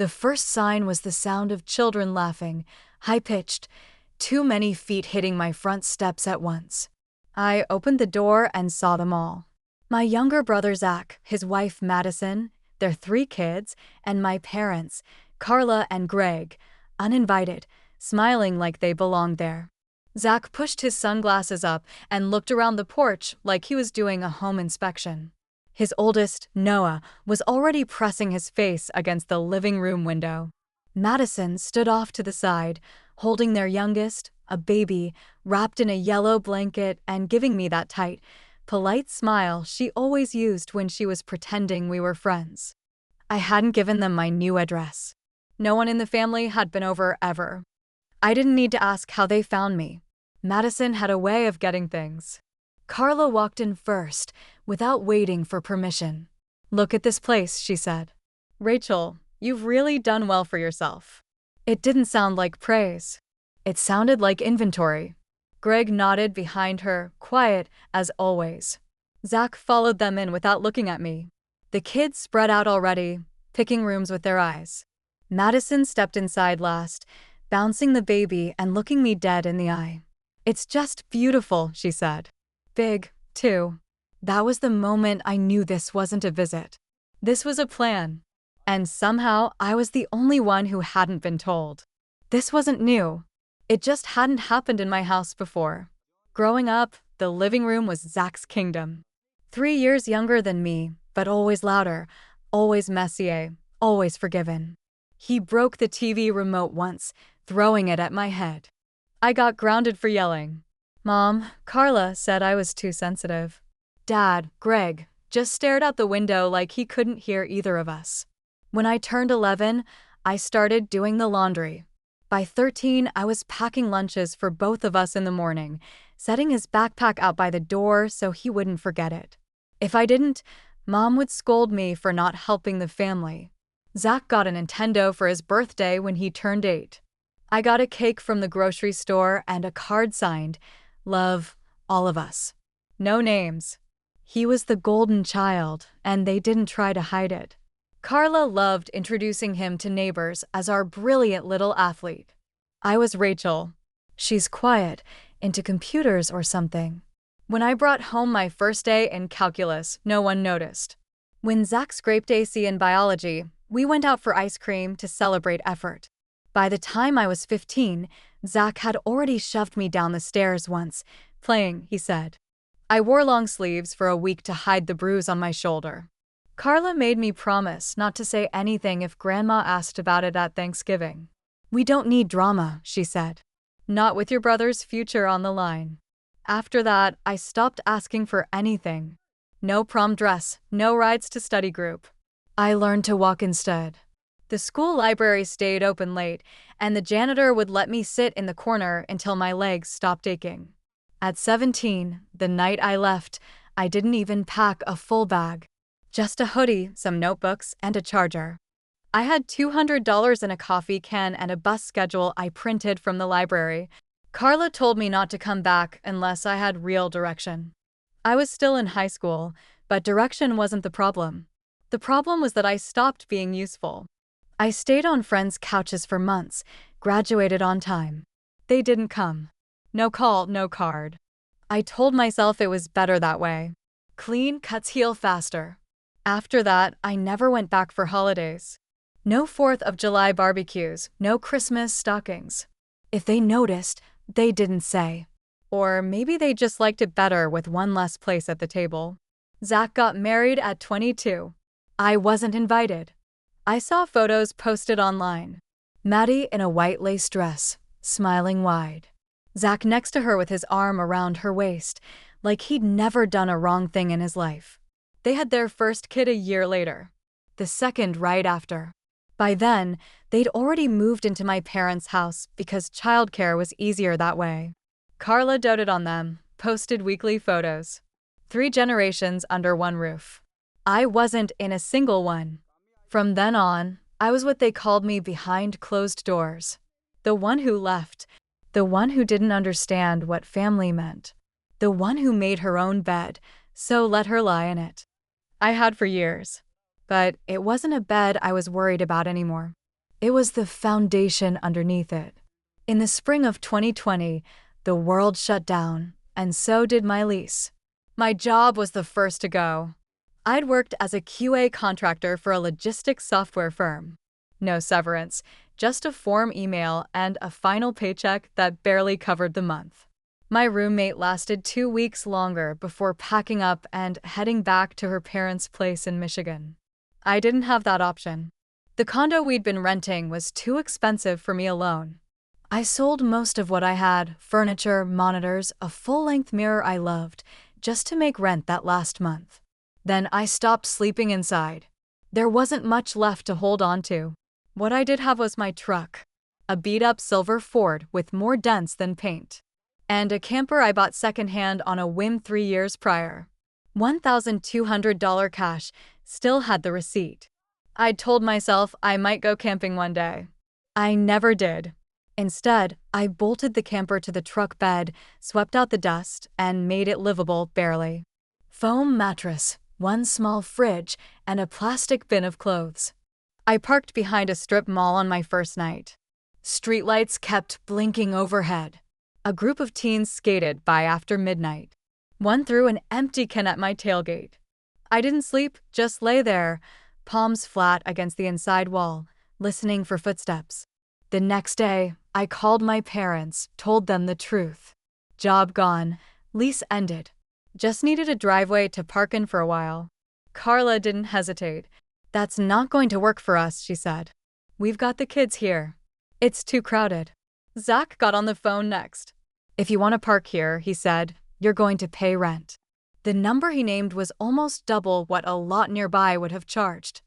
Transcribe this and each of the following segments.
The first sign was the sound of children laughing, high-pitched, too many feet hitting my front steps at once. I opened the door and saw them all. My younger brother Zach, his wife Madison, their 3 kids, and my parents, Carla and Greg, uninvited, smiling like they belonged there. Zach pushed his sunglasses up and looked around the porch like he was doing a home inspection. His oldest, Noah, was already pressing his face against the living room window. Madison stood off to the side, holding their youngest, a baby, wrapped in a yellow blanket and giving me that tight, polite smile she always used when she was pretending we were friends. I hadn't given them my new address. No one in the family had been over ever. I didn't need to ask how they found me. Madison had a way of getting things. Carla walked in first, without waiting for permission. "Look at this place," she said. "Rachel, you've really done well for yourself." It didn't sound like praise. It sounded like inventory. Greg nodded behind her, quiet as always. Zach followed them in without looking at me. The kids spread out already, picking rooms with their eyes. Madison stepped inside last, bouncing the baby and looking me dead in the eye. "It's just beautiful," she said. "Big, too." That was the moment I knew this wasn't a visit. This was a plan. And somehow I was the only one who hadn't been told. This wasn't new. It just hadn't happened in my house before. Growing up, the living room was Zach's kingdom. 3 years younger than me, but always louder, always messier, always forgiven. He broke the TV remote once, throwing it at my head. I got grounded for yelling. Mom, Carla, said I was too sensitive. Dad, Greg, just stared out the window like he couldn't hear either of us. When I turned 11, I started doing the laundry. By 13, I was packing lunches for both of us in the morning, setting his backpack out by the door so he wouldn't forget it. If I didn't, Mom would scold me for not helping the family. Zach got a Nintendo for his birthday when he turned 8. I got a cake from the grocery store and a card signed, "Love, all of us." No names. He was the golden child, and they didn't try to hide it. Carla loved introducing him to neighbors as our brilliant little athlete. I was Rachel. She's quiet, into computers or something. When I brought home my first A in calculus, no one noticed. When Zach scraped AC in biology, we went out for ice cream to celebrate effort. By the time I was 15, Zach had already shoved me down the stairs once, playing, he said. I wore long sleeves for a week to hide the bruise on my shoulder. Carla made me promise not to say anything if Grandma asked about it at Thanksgiving. "We don't need drama," she said. "Not with your brother's future on the line." After that, I stopped asking for anything. No prom dress, no rides to study group. I learned to walk instead. The school library stayed open late, and the janitor would let me sit in the corner until my legs stopped aching. At 17, the night I left, I didn't even pack a full bag. Just a hoodie, some notebooks, and a charger. I had $200 in a coffee can and a bus schedule I printed from the library. Carla told me not to come back unless I had real direction. I was still in high school, but direction wasn't the problem. The problem was that I stopped being useful. I stayed on friends' couches for months, graduated on time. They didn't come. No call, no card. I told myself it was better that way. Clean cuts heal faster. After that, I never went back for holidays. No 4th of July barbecues, no Christmas stockings. If they noticed, they didn't say. Or maybe they just liked it better with one less place at the table. Zach got married at 22. I wasn't invited. I saw photos posted online. Maddie in a white lace dress, smiling wide. Zach next to her with his arm around her waist, like he'd never done a wrong thing in his life. They had their first kid a year later. The second right after. By then, they'd already moved into my parents' house because childcare was easier that way. Carla doted on them, posted weekly photos. 3 generations under one roof. I wasn't in a single one. From then on, I was what they called me behind closed doors. The one who left. The one who didn't understand what family meant. The one who made her own bed, so let her lie in it. I had for years. But it wasn't a bed I was worried about anymore. It was the foundation underneath it. In the spring of 2020, the world shut down, and so did my lease. My job was the first to go. I'd worked as a QA contractor for a logistics software firm. No severance, just a form email and a final paycheck that barely covered the month. My roommate lasted 2 weeks longer before packing up and heading back to her parents' place in Michigan. I didn't have that option. The condo we'd been renting was too expensive for me alone. I sold most of what I had, furniture, monitors, a full-length mirror I loved, just to make rent that last month. Then I stopped sleeping inside. There wasn't much left to hold on to. What I did have was my truck, a beat-up silver Ford with more dents than paint, and a camper I bought secondhand on a whim 3 years prior. $1,200 cash, still had the receipt. I'd told myself I might go camping one day. I never did. Instead, I bolted the camper to the truck bed, swept out the dust, and made it livable barely. Foam mattress, one small fridge, and a plastic bin of clothes. I parked behind a strip mall on my first night. Streetlights kept blinking overhead. A group of teens skated by after midnight. One threw an empty can at my tailgate. I didn't sleep, just lay there, palms flat against the inside wall, listening for footsteps. The next day, I called my parents, told them the truth. Job gone, lease ended. Just needed a driveway to park in for a while. Carla didn't hesitate. "That's not going to work for us," she said. "We've got the kids here. It's too crowded." Zach got on the phone next. "If you want to park here," he said, "you're going to pay rent." The number he named was almost double what a lot nearby would have charged.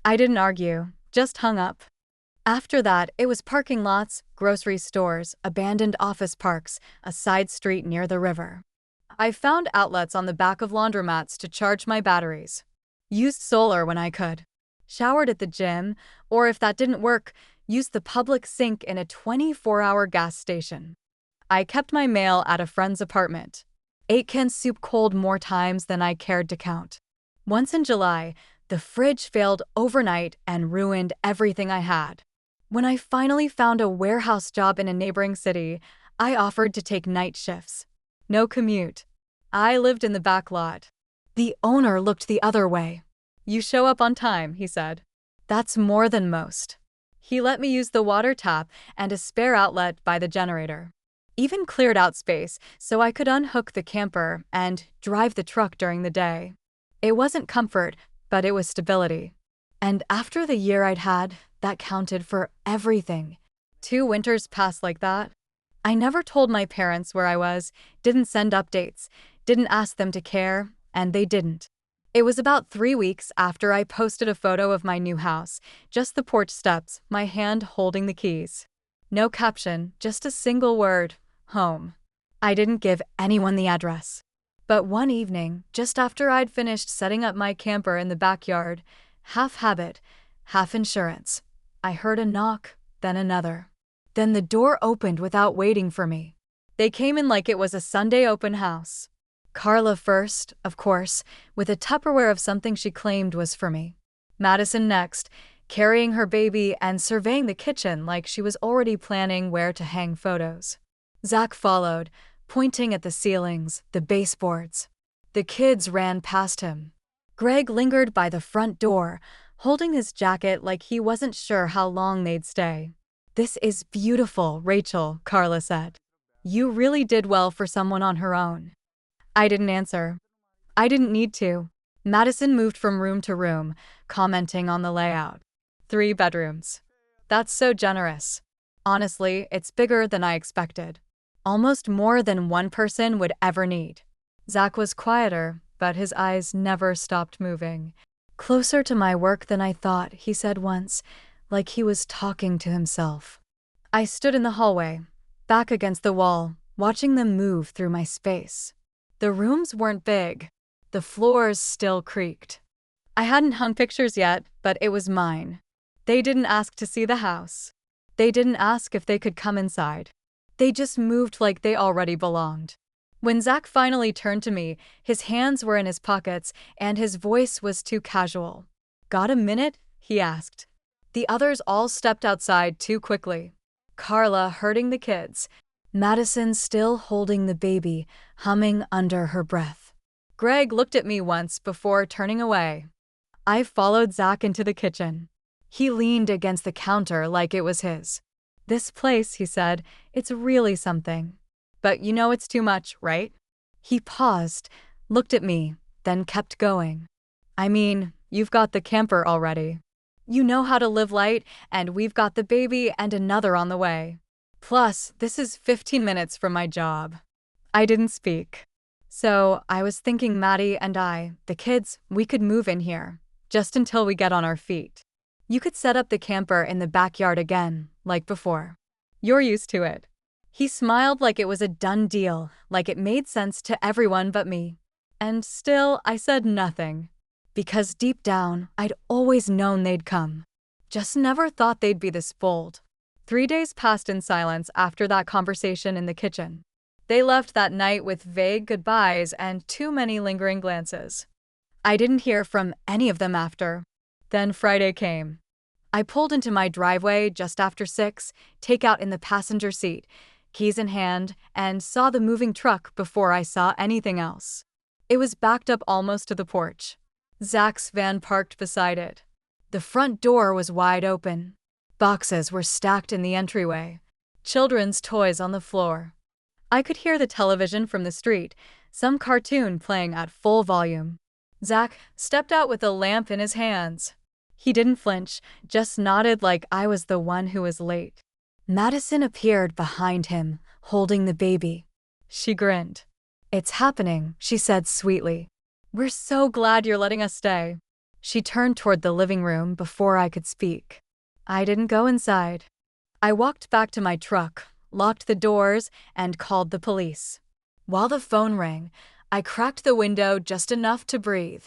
I didn't argue, just hung up. After that, it was parking lots, grocery stores, abandoned office parks, a side street near the river. I found outlets on the back of laundromats to charge my batteries. Used solar when I could. Showered at the gym, or if that didn't work, used the public sink in a 24-hour gas station. I kept my mail at a friend's apartment. Ate canned soup cold more times than I cared to count. Once in July, the fridge failed overnight and ruined everything I had. When I finally found a warehouse job in a neighboring city, I offered to take night shifts. No commute. I lived in the back lot. The owner looked the other way. "You show up on time," he said. "That's more than most." He let me use the water tap and a spare outlet by the generator. Even cleared out space so I could unhook the camper and drive the truck during the day. It wasn't comfort, but it was stability. And after the year I'd had, that counted for everything. 2 winters passed like that. I never told my parents where I was, didn't send updates, didn't ask them to care, and they didn't. It was about 3 weeks after I posted a photo of my new house, just the porch steps, my hand holding the keys. No caption, just a single word, home. I didn't give anyone the address. But one evening, just after I'd finished setting up my camper in the backyard, half habit, half insurance, I heard a knock, then another. Then the door opened without waiting for me. They came in like it was a Sunday open house. Carla first, of course, with a Tupperware of something she claimed was for me. Madison next, carrying her baby and surveying the kitchen like she was already planning where to hang photos. Zach followed, pointing at the ceilings, the baseboards. The kids ran past him. Greg lingered by the front door, holding his jacket like he wasn't sure how long they'd stay. "This is beautiful, Rachel," Carla said. "You really did well for someone on her own." I didn't answer. I didn't need to. Madison moved from room to room, commenting on the layout. 3 bedrooms. "That's so generous." Honestly, it's bigger than I expected. Almost more than one person would ever need. Zach was quieter, but his eyes never stopped moving. "Closer to my work than I thought," he said once, like he was talking to himself. I stood in the hallway, back against the wall, watching them move through my space. The rooms weren't big. The floors still creaked. I hadn't hung pictures yet, but it was mine. They didn't ask to see the house. They didn't ask if they could come inside. They just moved like they already belonged. When Zach finally turned to me, his hands were in his pockets and his voice was too casual. "Got a minute?" he asked. The others all stepped outside too quickly. Carla herding the kids, Madison still holding the baby, humming under her breath. Greg looked at me once before turning away. I followed Zach into the kitchen. He leaned against the counter like it was his. "This place," he said, "it's really something. But you know it's too much, right?" He paused, looked at me, then kept going. "I mean, you've got the camper already. You know how to live light, and we've got the baby and another on the way. Plus, this is 15 minutes from my job." I didn't speak. "So, I was thinking Maddie and I, the kids, we could move in here, just until we get on our feet. You could set up the camper in the backyard again, like before. You're used to it." He smiled like it was a done deal, like it made sense to everyone but me. And still, I said nothing. Because deep down, I'd always known they'd come. Just never thought they'd be this bold. 3 days passed in silence after that conversation in the kitchen. They left that night with vague goodbyes and too many lingering glances. I didn't hear from any of them after. Then Friday came. I pulled into my driveway just after 6, takeout in the passenger seat, keys in hand, and saw the moving truck before I saw anything else. It was backed up almost to the porch. Zach's van parked beside it. The front door was wide open. Boxes were stacked in the entryway. Children's toys on the floor. I could hear the television from the street, some cartoon playing at full volume. Zach stepped out with a lamp in his hands. He didn't flinch, just nodded like I was the one who was late. Madison appeared behind him, holding the baby. She grinned. "It's happening," she said sweetly. "We're so glad you're letting us stay." She turned toward the living room before I could speak. I didn't go inside. I walked back to my truck, locked the doors, and called the police. While the phone rang, I cracked the window just enough to breathe.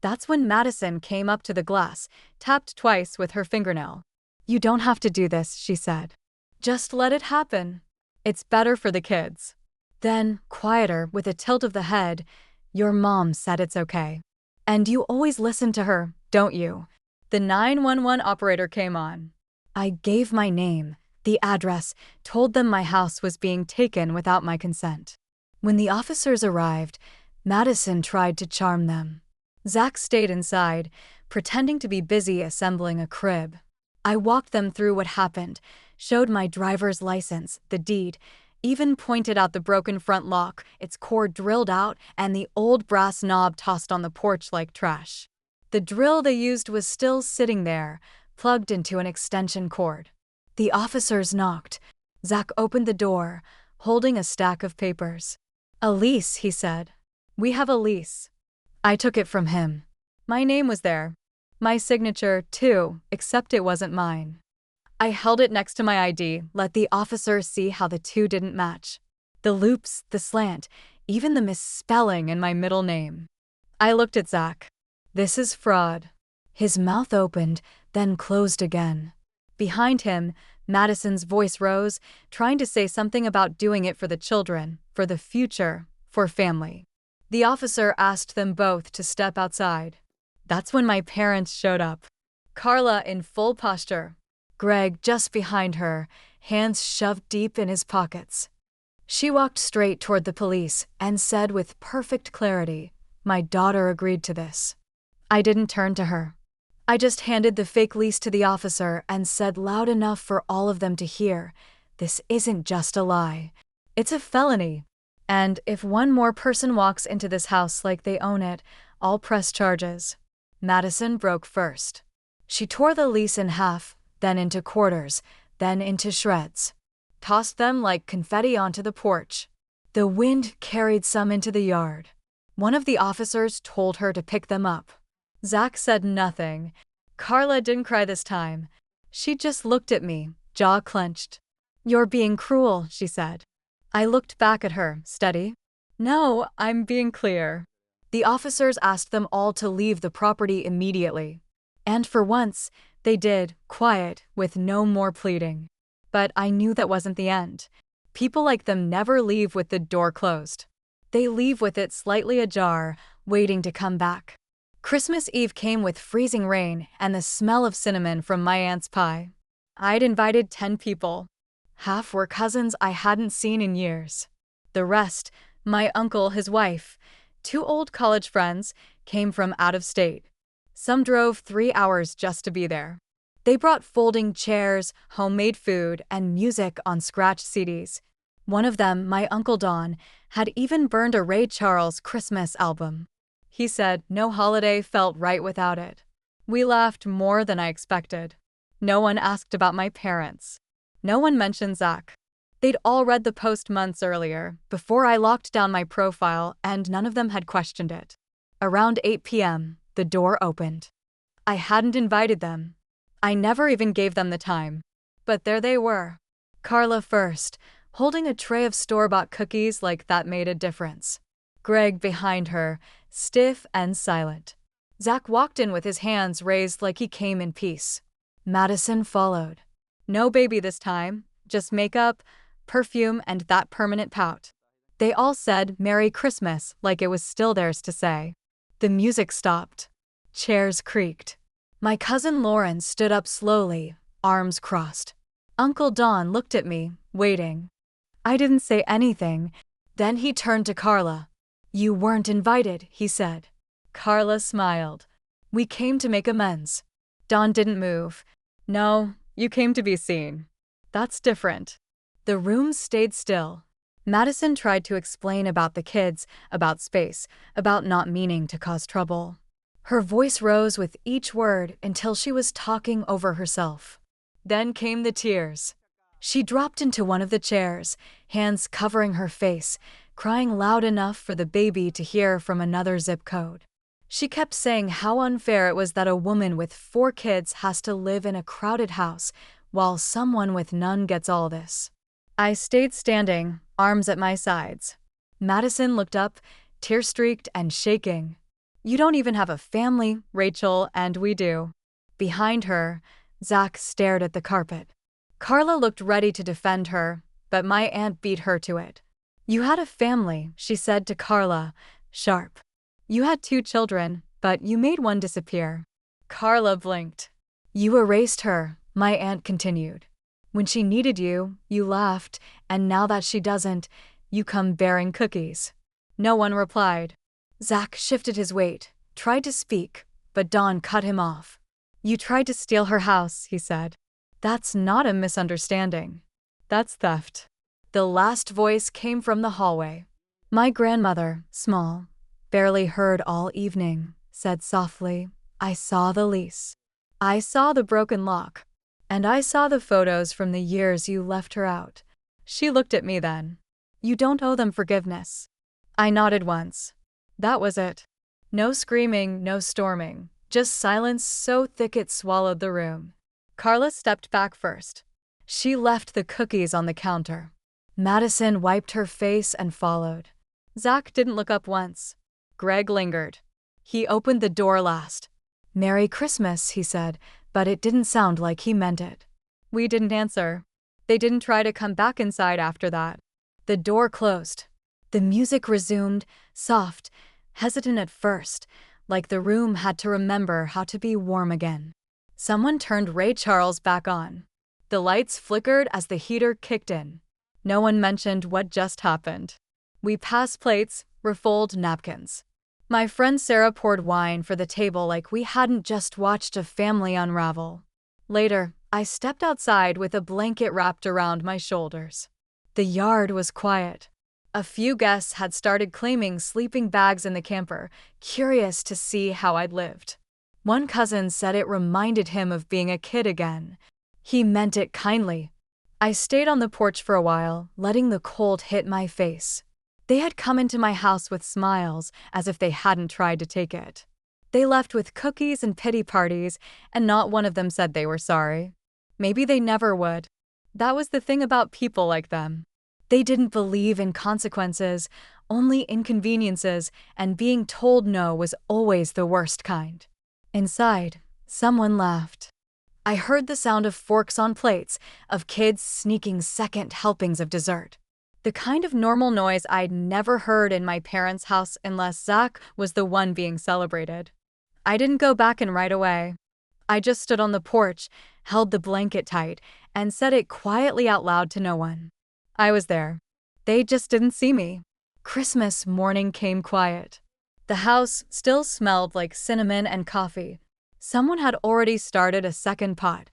That's when Madison came up to the glass, tapped twice with her fingernail. "You don't have to do this," she said. "Just let it happen. It's better for the kids." Then, quieter, with a tilt of the head, "Your mom said it's okay. And you always listen to her, don't you?" The 911 operator came on. I gave my name, the address, told them my house was being taken without my consent. When the officers arrived, Madison tried to charm them. Zach stayed inside, pretending to be busy assembling a crib. I walked them through what happened, showed my driver's license, the deed, even pointed out the broken front lock, its cord drilled out, and the old brass knob tossed on the porch like trash. The drill they used was still sitting there, plugged into an extension cord. The officers knocked. Zach opened the door, holding a stack of papers. "A lease," he said. "We have a lease." I took it from him. My name was there. My signature, too, except it wasn't mine. I held it next to my ID, let the officer see how the two didn't match. The loops, the slant, even the misspelling in my middle name. I looked at Zach. "This is fraud." His mouth opened, then closed again. Behind him, Madison's voice rose, trying to say something about doing it for the children, for the future, for family. The officer asked them both to step outside. That's when my parents showed up. Carla in full posture. Greg just behind her, hands shoved deep in his pockets. She walked straight toward the police and said with perfect clarity, "My daughter agreed to this." I didn't turn to her. I just handed the fake lease to the officer and said loud enough for all of them to hear, "This isn't just a lie. It's a felony. And if one more person walks into this house like they own it, I'll press charges." Madison broke first. She tore the lease in half, then into quarters, then into shreds. Tossed them like confetti onto the porch. The wind carried some into the yard. One of the officers told her to pick them up. Zach said nothing. Carla didn't cry this time. She just looked at me, jaw clenched. "You're being cruel," she said. I looked back at her, steady. "No, I'm being clear." The officers asked them all to leave the property immediately. And for once, they did, quiet, with no more pleading. But I knew that wasn't the end. People like them never leave with the door closed. They leave with it slightly ajar, waiting to come back. Christmas Eve came with freezing rain and the smell of cinnamon from my aunt's pie. I'd invited 10 people. Half were cousins I hadn't seen in years. The rest, my uncle, his wife, 2 old college friends, came from out of state. Some drove 3 hours just to be there. They brought folding chairs, homemade food, and music on scratch CDs. One of them, my Uncle Don, had even burned a Ray Charles Christmas album. He said no holiday felt right without it. We laughed more than I expected. No one asked about my parents. No one mentioned Zach. They'd all read the post months earlier, before I locked down my profile, and none of them had questioned it. Around 8 p.m., the door opened. I hadn't invited them. I never even gave them the time. But there they were. Carla first, holding a tray of store-bought cookies like that made a difference. Greg behind her, stiff and silent. Zach walked in with his hands raised like he came in peace. Madison followed. No baby this time, just makeup, perfume, and that permanent pout. They all said Merry Christmas like it was still theirs to say. The music stopped. Chairs creaked. My cousin Lauren stood up slowly, arms crossed. Uncle Don looked at me, waiting. I didn't say anything. Then he turned to Carla. You weren't invited, he said. Carla smiled. We came to make amends. Don didn't move. No, you came to be seen. That's different. The room stayed still. Madison tried to explain about the kids, about space, about not meaning to cause trouble. Her voice rose with each word until she was talking over herself. Then came the tears. She dropped into one of the chairs, hands covering her face, crying loud enough for the baby to hear from another zip code. She kept saying how unfair it was that a woman with 4 kids has to live in a crowded house, while someone with none gets all this. I stayed standing, arms at my sides. Madison looked up, tear-streaked and shaking. You don't even have a family, Rachel, and we do. Behind her, Zach stared at the carpet. Carla looked ready to defend her, but my aunt beat her to it. You had a family, she said to Carla, sharp. You had 2 children, but you made one disappear. Carla blinked. You erased her, my aunt continued. When she needed you, you laughed, and now that she doesn't, you come bearing cookies. No one replied. Zach shifted his weight, tried to speak, but Don cut him off. You tried to steal her house, he said. That's not a misunderstanding. That's theft. The last voice came from the hallway. My grandmother, small, barely heard all evening, said softly, I saw the lease. I saw the broken lock. And I saw the photos from the years you left her out. She looked at me then. You don't owe them forgiveness. I nodded once. That was it. No screaming, no storming, just silence so thick it swallowed the room. Carla stepped back first. She left the cookies on the counter. Madison wiped her face and followed. Zach didn't look up once. Greg lingered. He opened the door last. Merry Christmas, he said, but it didn't sound like he meant it. We didn't answer. They didn't try to come back inside after that. The door closed. The music resumed, soft, hesitant at first, like the room had to remember how to be warm again. Someone turned Ray Charles back on. The lights flickered as the heater kicked in. No one mentioned what just happened. We passed plates, refolded napkins. My friend Sarah poured wine for the table like we hadn't just watched a family unravel. Later, I stepped outside with a blanket wrapped around my shoulders. The yard was quiet. A few guests had started claiming sleeping bags in the camper, curious to see how I'd lived. One cousin said it reminded him of being a kid again. He meant it kindly. I stayed on the porch for a while, letting the cold hit my face. They had come into my house with smiles, as if they hadn't tried to take it. They left with cookies and pity parties, and not one of them said they were sorry. Maybe they never would. That was the thing about people like them. They didn't believe in consequences, only inconveniences, and being told no was always the worst kind. Inside, someone laughed. I heard the sound of forks on plates, of kids sneaking second helpings of dessert. The kind of normal noise I'd never heard in my parents' house unless Zach was the one being celebrated. I didn't go back in right away. I just stood on the porch, held the blanket tight, and said it quietly out loud to no one. I was there. They just didn't see me. Christmas morning came quiet. The house still smelled like cinnamon and coffee. Someone had already started a second pot.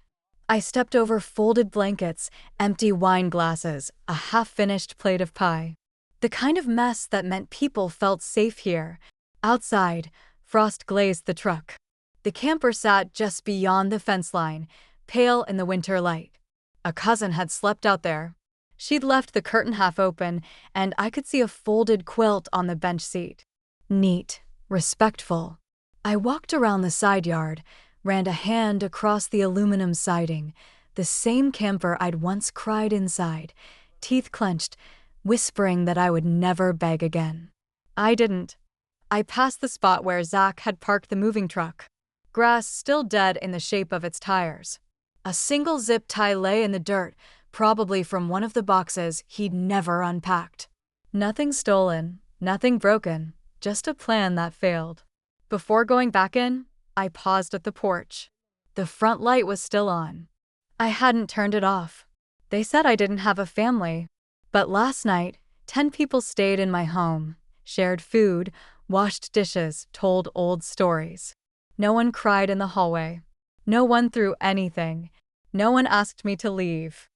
I stepped over folded blankets, empty wine glasses, a half-finished plate of pie. The kind of mess that meant people felt safe here. Outside, frost glazed the truck. The camper sat just beyond the fence line, pale in the winter light. A cousin had slept out there. She'd left the curtain half open, and I could see a folded quilt on the bench seat. Neat, respectful. I walked around the side yard, ran a hand across the aluminum siding, the same camper I'd once cried inside, teeth clenched, whispering that I would never beg again. I didn't. I passed the spot where Zach had parked the moving truck. Grass still dead in the shape of its tires. A single zip tie lay in the dirt, probably from one of the boxes he'd never unpacked. Nothing stolen, nothing broken, just a plan that failed. Before going back in, I paused at the porch. The front light was still on. I hadn't turned it off. They said I didn't have a family. But last night, 10 people stayed in my home, shared food, washed dishes, told old stories. No one cried in the hallway. No one threw anything. No one asked me to leave.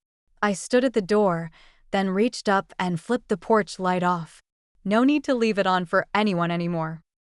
I stood at the door, then reached up and flipped the porch light off. No need to leave it on for anyone anymore.